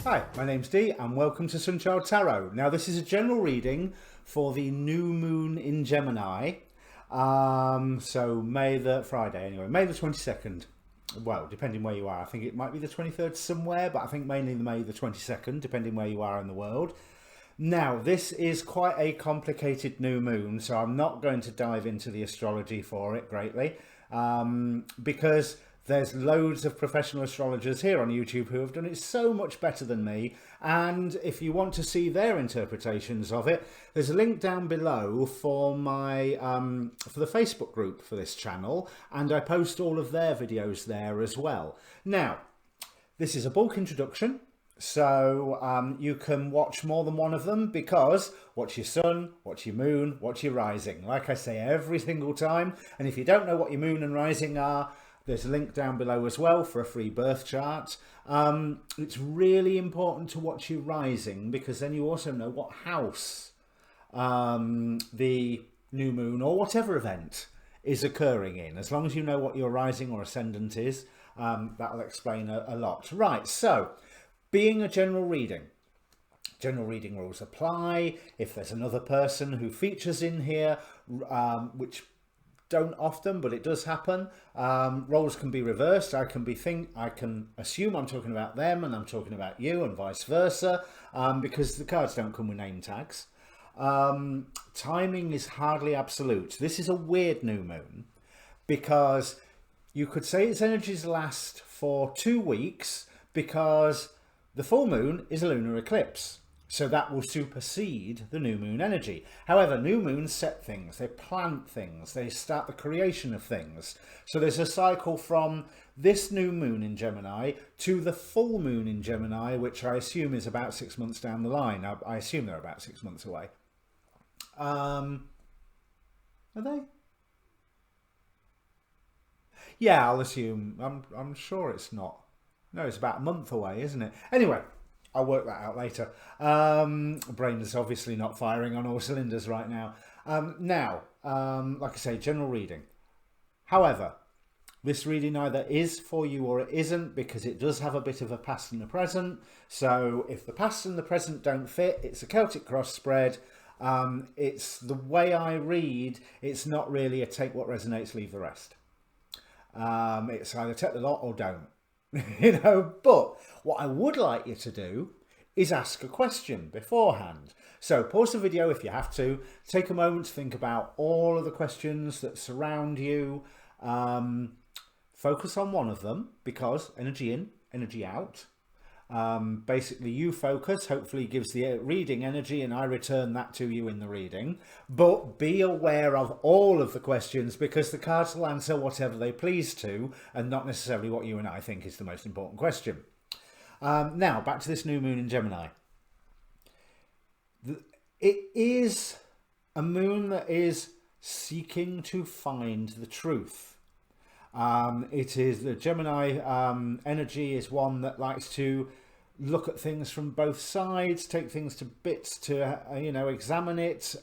Hi, my name's Dee and welcome to Untitled Tarot. Now this is a general reading for the new moon in Gemini. So May the 22nd. Well, depending where you are. I think it might be the 23rd somewhere, but I think mainly the May the 22nd, depending where you are in the world. Now, this is quite a complicated new moon, so I'm not going to dive into the astrology for it greatly, because there's loads of professional astrologers here on YouTube who have done it so much better than me. And if you want to see their interpretations of it, there's a link down below for my for the Facebook group for this channel, and I post all of their videos there as well. Now, this is a bulk introduction, so you can watch more than one of them, because watch your sun, watch your moon, watch your rising, like I say every single time. And if you don't know what your moon and rising are, there's a link down below as well for a free birth chart. It's really important to watch your rising, because then you also know what house the new moon or whatever event is occurring in. As long as you know what your rising or ascendant is, that'll explain a lot. Right, so being a general reading rules apply. If there's another person who features in here, which don't often, but it does happen, roles can be reversed. I can assume I'm talking about them and I'm talking about you, and vice versa, because the cards don't come with name tags. Timing is hardly absolute. This is a weird new moon, because you could say its energies last for 2 weeks, because the full moon is a lunar eclipse. So that will supersede the new moon energy. However, new moons set things, they plant things, they start the creation of things. So there's a cycle from this new moon in Gemini to the full moon in Gemini, which I assume is about 6 months down the line. I assume they're about 6 months away. Are they? Yeah, I'll assume. I'm sure it's not. No, it's about a month away, isn't it? Anyway, I'll work that out later. Brain is obviously not firing on all cylinders right now. Like I say, general reading. However, this reading either is for you or it isn't, because it does have a bit of a past and a present. So if the past and the present don't fit, it's a Celtic cross spread. It's the way I read. It's not really a take what resonates, leave the rest. It's either take the lot or don't. But what I would like you to do is ask a question beforehand. So pause the video if you have to, take a moment to think about all of the questions that surround you. Focus on one of them, because energy in, energy out. Basically you focus, hopefully gives the reading energy, and I return that to you in the reading. But be aware of all of the questions, because the cards will answer whatever they please to, and not necessarily what you and I think is the most important question. Now back to this new moon in Gemini. It is a moon that is seeking to find the truth. It is the Gemini energy is one that likes to look at things from both sides, take things to bits to examine it,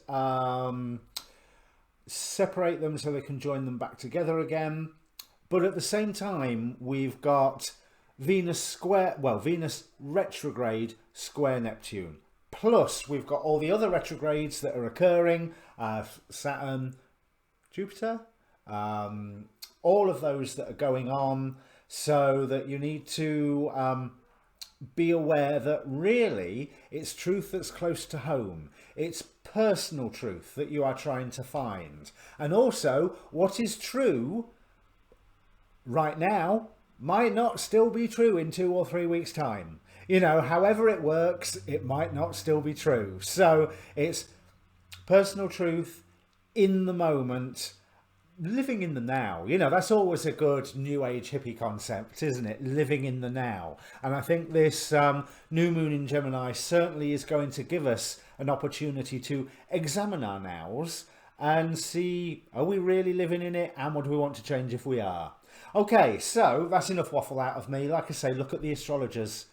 separate them so they can join them back together again. But at the same time, we've got Venus retrograde square Neptune, plus we've got all the other retrogrades that are occurring, Saturn, Jupiter, all of those that are going on, so that you need to be aware that really it's truth that's close to home. It's personal truth that you are trying to find. And also, what is true right now might not still be true in 2 or 3 weeks' time. However it works, it might not still be true. So it's personal truth in the moment, living in the now. That's always a good new age hippie concept, isn't it? Living in the now. And I think this new moon in Gemini certainly is going to give us an opportunity to examine our nows and see, are we really living in it, and what do we want to change if we are? Okay, so that's enough waffle out of me. Like I say, look at the astrologers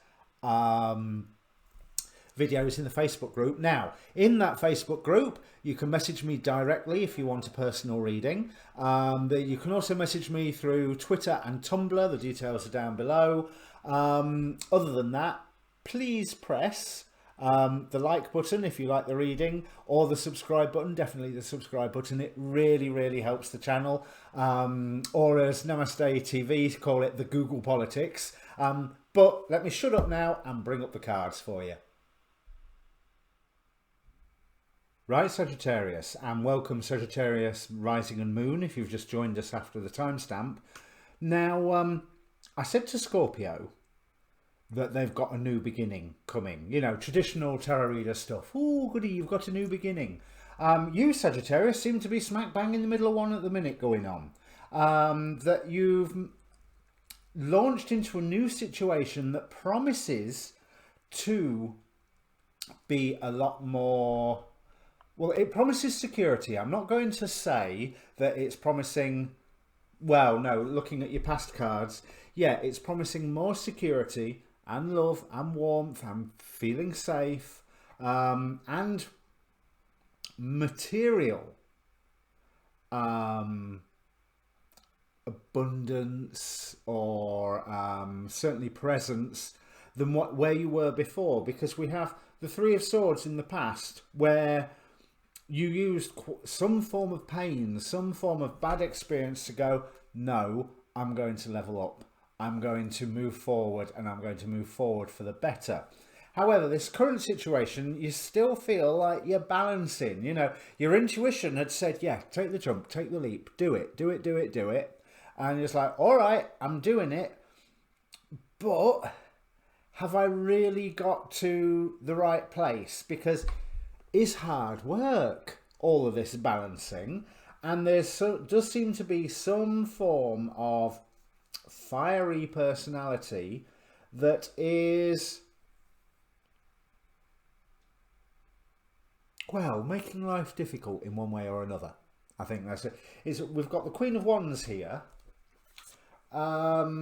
videos in the Facebook group. Now, in that Facebook group, you can message me directly if you want a personal reading. You can also message me through Twitter and Tumblr. The details are down below. Other than that, please press the like button if you like the reading, or the subscribe button. Definitely the subscribe button. It really, really helps the channel. Or as Namaste TV call it, the Google politics. But let me shut up now and bring up the cards for you. Right, Sagittarius, and welcome Sagittarius rising and moon if you've just joined us after the timestamp. Now, I said to Scorpio that they've got a new beginning coming. You know, traditional tarot reader stuff. Oh, goody, you've got a new beginning. You, Sagittarius, seem to be smack bang in the middle of one at the minute going on. That you've launched into a new situation that promises to be a lot more... Well, it promises security. I'm not going to say that it's promising... Well, no, looking at your past cards, yeah, it's promising more security and love and warmth and feeling safe and material abundance or certainly presence than where you were before, because we have the Three of Swords in the past where you used some form of pain, some form of bad experience to go, no, I'm going to level up. I'm going to move forward, and I'm going to move forward for the better. However, this current situation, you still feel like you're balancing. You know, your intuition had said, yeah, take the jump, take the leap, do it, do it, do it, do it. And it's like, all right, I'm doing it. But have I really got to the right place? Because is hard work, all of this balancing, and does seem to be some form of fiery personality that is, well, making life difficult in one way or another. I think that's it. We've got the Queen of Wands here, but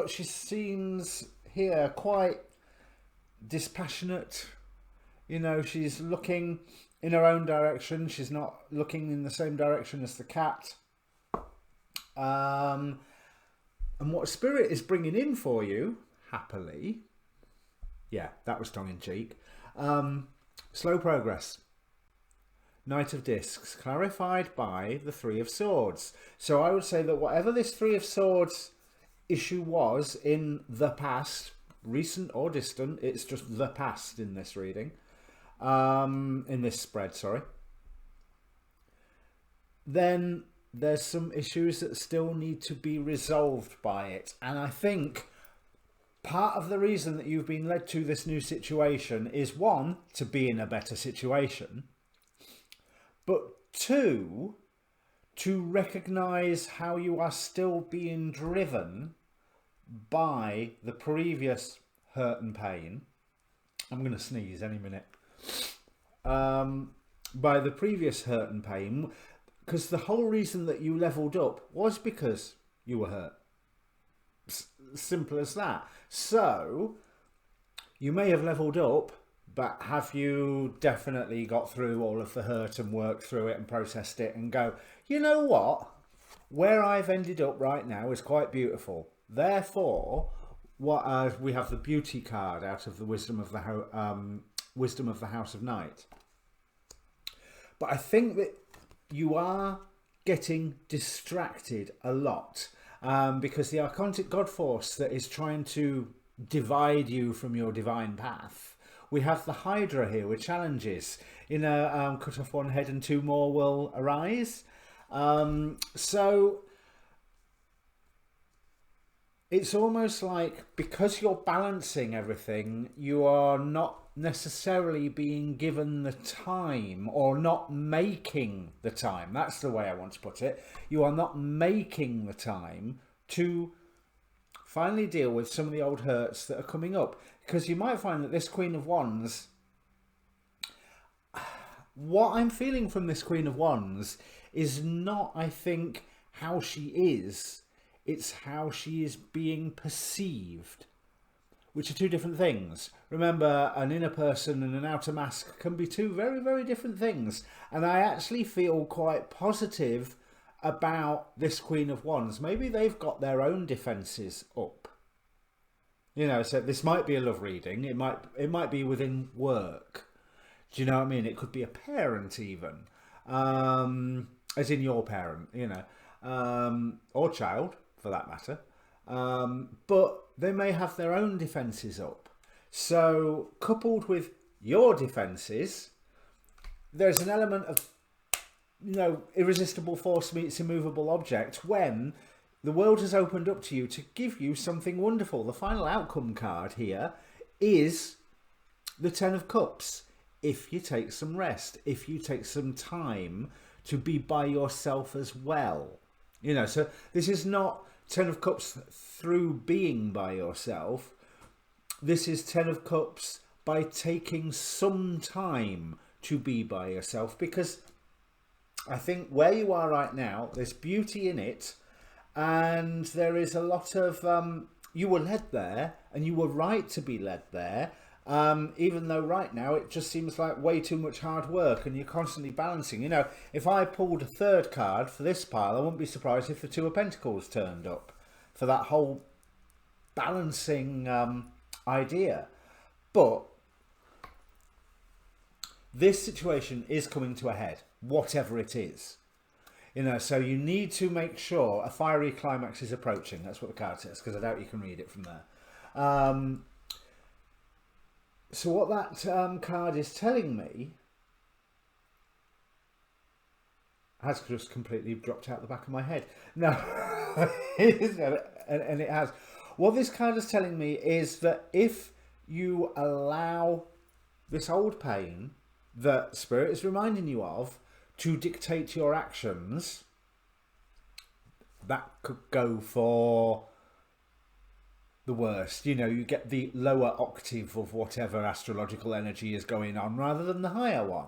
she seems here quite dispassionate. You know, she's looking in her own direction. She's not looking in the same direction as the cat. And what Spirit is bringing in for you, happily, yeah, that was tongue-in-cheek, slow progress. Knight of Discs, clarified by the Three of Swords. So I would say that whatever this Three of Swords issue was in the past, recent or distant, it's just the past in this reading. In this spread, sorry. Then there's some issues that still need to be resolved by it. And I think part of the reason that you've been led to this new situation is, one, to be in a better situation. But two, to recognise how you are still being driven by the previous hurt and pain. I'm going to sneeze any minute. By the previous hurt and pain, because the whole reason that you leveled up was because you were hurt. Simple as that. So you may have leveled up, but have you definitely got through all of the hurt and worked through it and processed it and go, you know what, where I've ended up right now is quite beautiful. Therefore, what we have the beauty card out of the wisdom of the House of Night. But I think that you are getting distracted a lot because the Archontic God Force that is trying to divide you from your divine path. We have the Hydra here with challenges. In a cut off one head and two more will arise. So it's almost like, because you're balancing everything, you are not necessarily being given the time, or not making the time. That's the way I want to put it. You are not making the time to finally deal with some of the old hurts that are coming up. Because you might find that this Queen of Wands, what I'm feeling from this Queen of Wands is not, I think, how she is. It's how she is being perceived, which are two different things. Remember, an inner person and an outer mask can be two very, very different things. And I actually feel quite positive about this Queen of Wands. Maybe they've got their own defences up. You know, so this might be a love reading. It might be within work. Do you know what I mean? It could be a parent even, as in your parent, you know, or child for that matter. But they may have their own defences up. So coupled with your defences, there's an element of, you know, irresistible force meets immovable object when the world has opened up to you to give you something wonderful. The final outcome card here is the Ten of Cups. If you take some rest, if you take some time to be by yourself as well. You know, so this is not Ten of Cups through being by yourself. This is Ten of Cups by taking some time to be by yourself, because I think where you are right now, there's beauty in it, and there is a lot of, you were led there, and you were right to be led there, even though right now it just seems like way too much hard work and you're constantly balancing. You know, if I pulled a third card for this pile, I wouldn't be surprised if the Two of Pentacles turned up for that whole balancing idea. But this situation is coming to a head, whatever it is. You know, so you need to make sure a fiery climax is approaching. That's what the card says, because I doubt you can read it from there. So what that card is telling me has just completely dropped out the back of my head. No, and it has. What this card is telling me is that if you allow this old pain that Spirit is reminding you of to dictate your actions, that could go for the worst. You know, you get the lower octave of whatever astrological energy is going on rather than the higher one.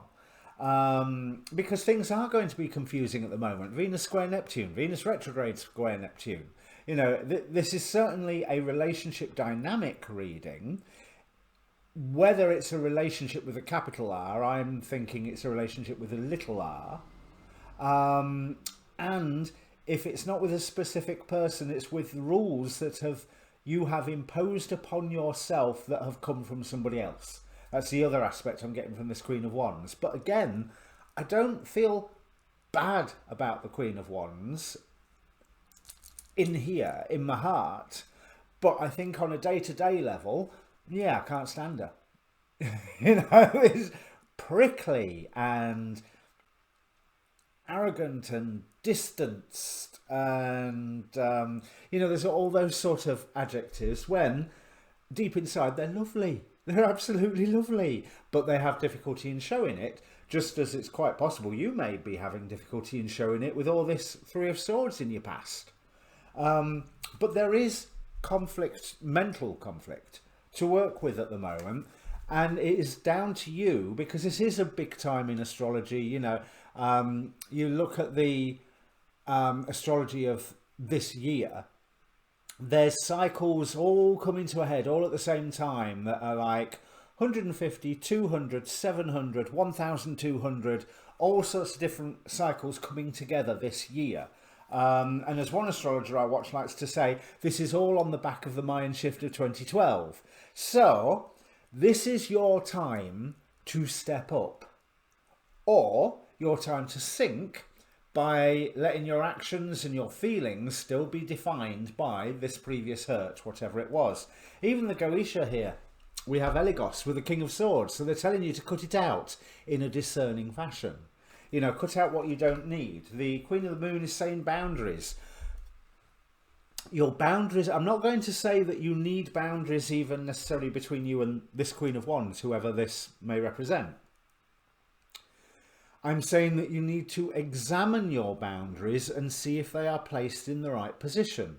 Because things are going to be confusing at the moment. Venus square Neptune, Venus retrograde square Neptune. You know, this is certainly a relationship dynamic reading. Whether it's a relationship with a capital R, I'm thinking it's a relationship with a little r. And if it's not with a specific person, it's with rules that you have imposed upon yourself that have come from somebody else. That's the other aspect I'm getting from this Queen of Wands. But again, I don't feel bad about the Queen of Wands in here, in my heart. But I think on a day-to-day level, yeah, I can't stand her. You know, it's prickly and arrogant and distanced, and you know, there's all those sort of adjectives when deep inside they're lovely. They're absolutely lovely, but they have difficulty in showing it, just as it's quite possible you may be having difficulty in showing it with all this Three of Swords in your past. But there is conflict, mental conflict, to work with at the moment, and it is down to you, because this is a big time in astrology. You know, you look at the astrology of this year, there's cycles all coming to a head all at the same time that are like 150, 200, 700, 1200, all sorts of different cycles coming together this year. And as one astrologer I watch likes to say, this is all on the back of the Mayan shift of 2012. So this is your time to step up, or your time to sink, by letting your actions and your feelings still be defined by this previous hurt, whatever it was. Even the Goetia here, we have Eligos with the King of Swords, so they're telling you to cut it out in a discerning fashion. You know, cut out what you don't need. The Queen of the Moon is saying boundaries. Your boundaries, I'm not going to say that you need boundaries even necessarily between you and this Queen of Wands, whoever this may represent. I'm saying that you need to examine your boundaries and see if they are placed in the right position.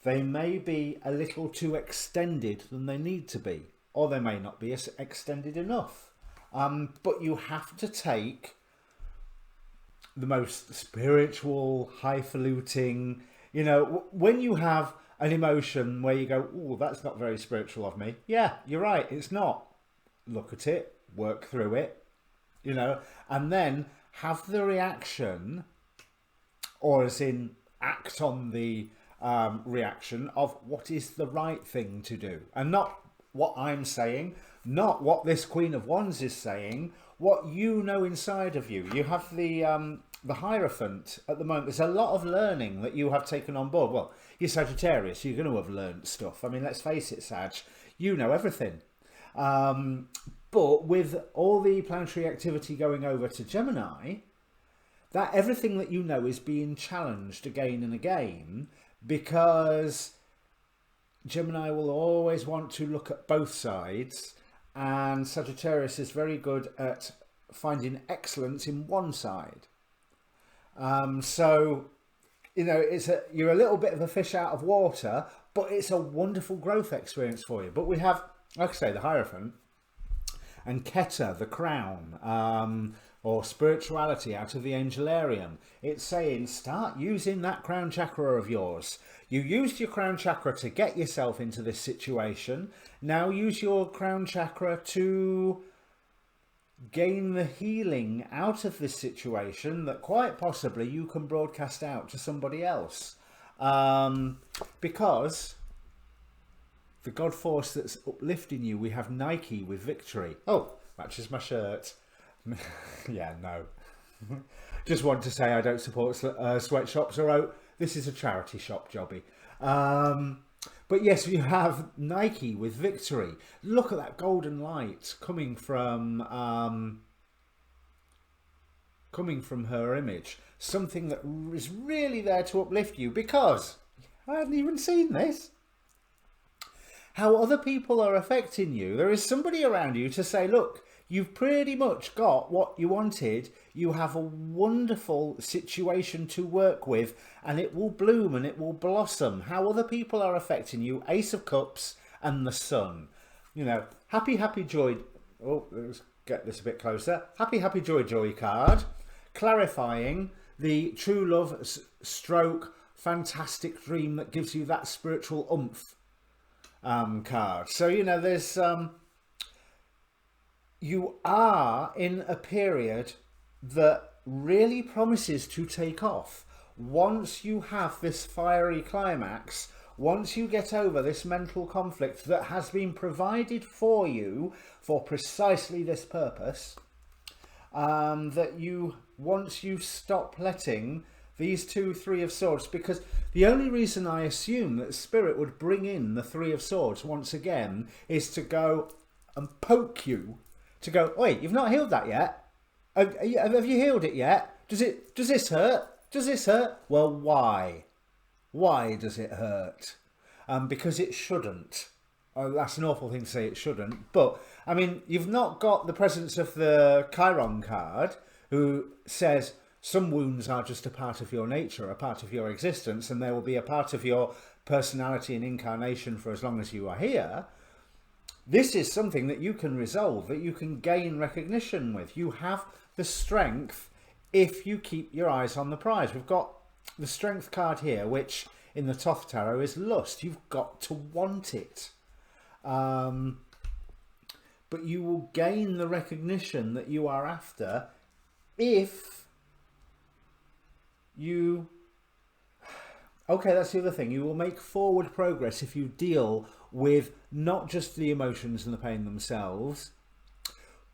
They may be a little too extended than they need to be, or they may not be extended enough. But you have to take the most spiritual, highfalutin, you know, when you have an emotion where you go, oh, that's not very spiritual of me. Yeah, you're right, it's not. Look at it, work through it, you know, and then have the reaction, or as in act on the reaction of what is the right thing to do, and not what I'm saying, not what this Queen of Wands is saying, what you know inside of you. You have the Hierophant at the moment. There's a lot of learning that you have taken on board. Well, you're Sagittarius, you're going to have learned stuff. I mean, let's face it, Sag, you know everything. But with all the planetary activity going over to Gemini, that everything that you know is being challenged again and again, because Gemini will always want to look at both sides, and Sagittarius is very good at finding excellence in one side. So, you know, you're a little bit of a fish out of water, but it's a wonderful growth experience for you. But we have, like I say, the Hierophant and Keter, the crown, or spirituality out of the Angelarium. It's saying start using that crown chakra of yours. You used your crown chakra to get yourself into this situation. Now use your crown chakra to gain the healing out of this situation that quite possibly you can broadcast out to somebody else. Because the God force that's uplifting you, we have Nike with victory. Oh, matches my shirt. Yeah, no. Just want to say I don't support sweatshops or oat. This is a charity shop, Jobby. But yes, you have Nike with victory. Look at that golden light coming from her image. Something that is really there to uplift you, because I hadn't even seen this. How other people are affecting you. There is somebody around you to say, look, you've pretty much got what you wanted. You have a wonderful situation to work with, and it will bloom and it will blossom. How other people are affecting you. Ace of Cups and the Sun. You know, happy, happy, joy. Oh, let's get this a bit closer. Happy, happy, joy, joy card. Clarifying the true love stroke fantastic dream that gives you that spiritual oomph card. So, you know, there's... you are in a period that really promises to take off. Once you have this fiery climax, once you get over this mental conflict that has been provided for you for precisely this purpose, once you stop letting these Three of Swords, because the only reason I assume that Spirit would bring in the Three of Swords once again is to go and poke you. To go, wait, you've not healed that yet? Have you healed it yet? Does this hurt? Does this hurt? Well, why? Why does it hurt? Because it shouldn't. Oh, that's an awful thing to say, it shouldn't. But, I mean, you've not got the presence of the Chiron card, who says some wounds are just a part of your nature, a part of your existence, and they will be a part of your personality and incarnation for as long as you are here. This is something that you can resolve, that you can gain recognition with. You have the strength if you keep your eyes on the prize. We've got the strength card here, which in the Thoth Tarot is lust. You've got to want it. But you will gain the recognition that you are after if you... Okay, that's the other thing. You will make forward progress if you deal with not just the emotions and the pain themselves,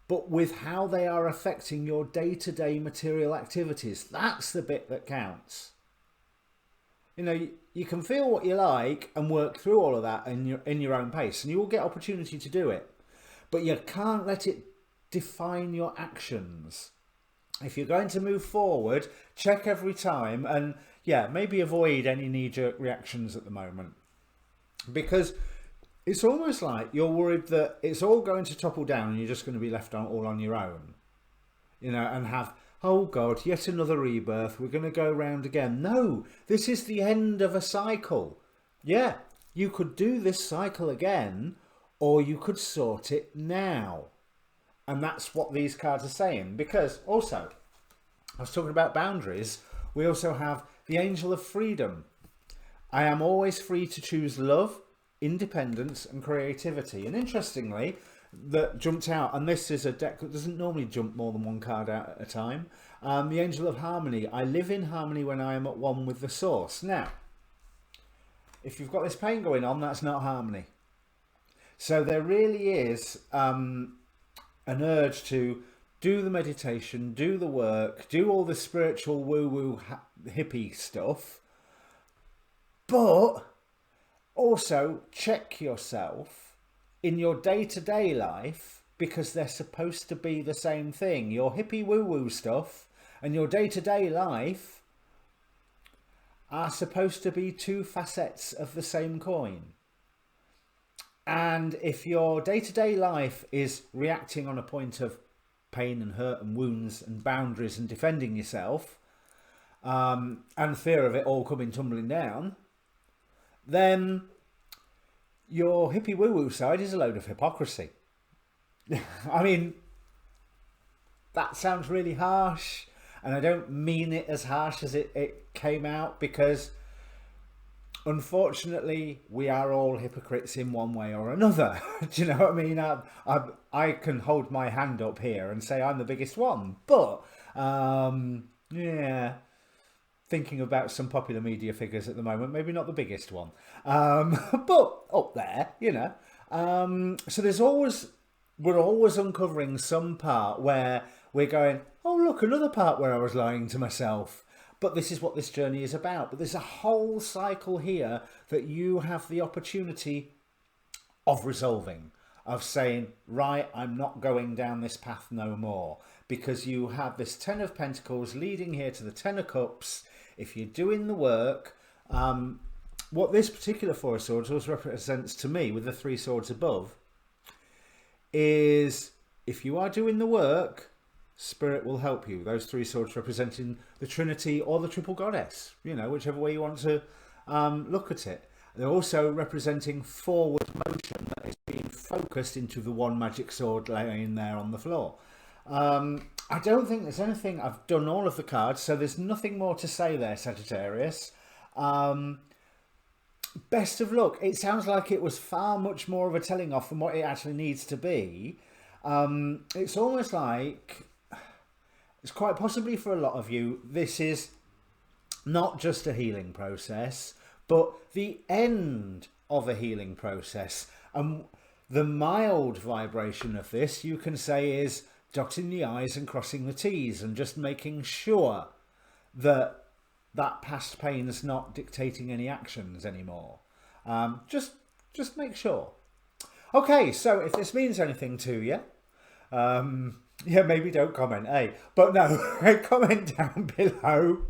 but with how they are affecting your day-to-day material activities. That's the bit that counts. You know, you can feel what you like and work through all of that in your own pace, and you will get opportunity to do it. But you can't let it define your actions. If you're going to move forward, check every time, and yeah, maybe avoid any knee-jerk reactions at the moment. Because it's almost like you're worried that it's all going to topple down and you're just going to be left all on your own. You know, and have, oh God, yet another rebirth. We're going to go round again. No, this is the end of a cycle. Yeah, you could do this cycle again, or you could sort it now. And that's what these cards are saying. Because also, I was talking about boundaries. We also have the Angel of Freedom. I am always free to choose love, independence and creativity. And interestingly, that jumped out, and this is a deck that doesn't normally jump more than one card out at a time, the Angel of Harmony. I live in harmony when I am at one with the source. Now, if you've got this pain going on, that's not harmony. So there really is an urge to do the meditation, do the work, do all the spiritual woo-woo hippie stuff, but also check yourself in your day-to-day life, because they're supposed to be the same thing. Your hippie woo-woo stuff and your day-to-day life are supposed to be two facets of the same coin. And if your day-to-day life is reacting on a point of pain and hurt and wounds and boundaries and defending yourself, and fear of it all coming tumbling down, then your hippie woo-woo side is a load of hypocrisy. I mean, that sounds really harsh, and I don't mean it as harsh as it came out, because unfortunately we are all hypocrites in one way or another. Do you know what I mean? I can hold my hand up here and say I'm the biggest one, but yeah, thinking about some popular media figures at the moment, maybe not the biggest one, but up there, you know. So we're always uncovering some part where we're going, oh look, another part where I was lying to myself. But this is what this journey is about. But there's a whole cycle here that you have the opportunity of resolving, of saying, right, I'm not going down this path no more. Because you have this Ten of Pentacles leading here to the Ten of Cups. If you're doing the work, what this particular Four of Swords also represents to me, with the Three Swords above, is if you are doing the work, Spirit will help you. Those three swords representing the Trinity or the Triple Goddess, you know, whichever way you want to look at it. They're also representing forward motion that is being focused into the one magic sword laying there on the floor. I don't think there's anything. I've done all of the cards, so there's nothing more to say there, Sagittarius. Best of luck. It sounds like it was far much more of a telling off than what it actually needs to be. It's almost like, it's quite possibly for a lot of you, this is not just a healing process, but the end of a healing process. And the mild vibration of this, you can say, is dotting the I's and crossing the T's, and just making sure that that past pain is not dictating any actions anymore. Just make sure. Okay, so if this means anything to you, yeah, maybe don't comment, eh? But no, comment down below.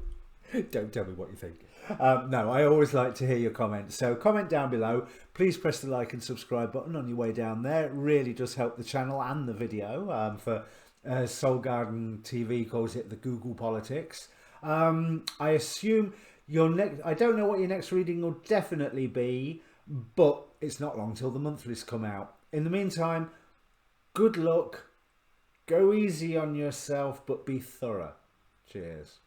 Don't tell me what you think. No, I always like to hear your comments. So comment down below. Please press the like and subscribe button on your way down there. It really does help the channel and the video. For Soul Garden TV calls it the Google politics. I assume your next, I don't know what your next reading will definitely be, but it's not long till the monthlies come out. In the meantime, good luck. Go easy on yourself, but be thorough. Cheers.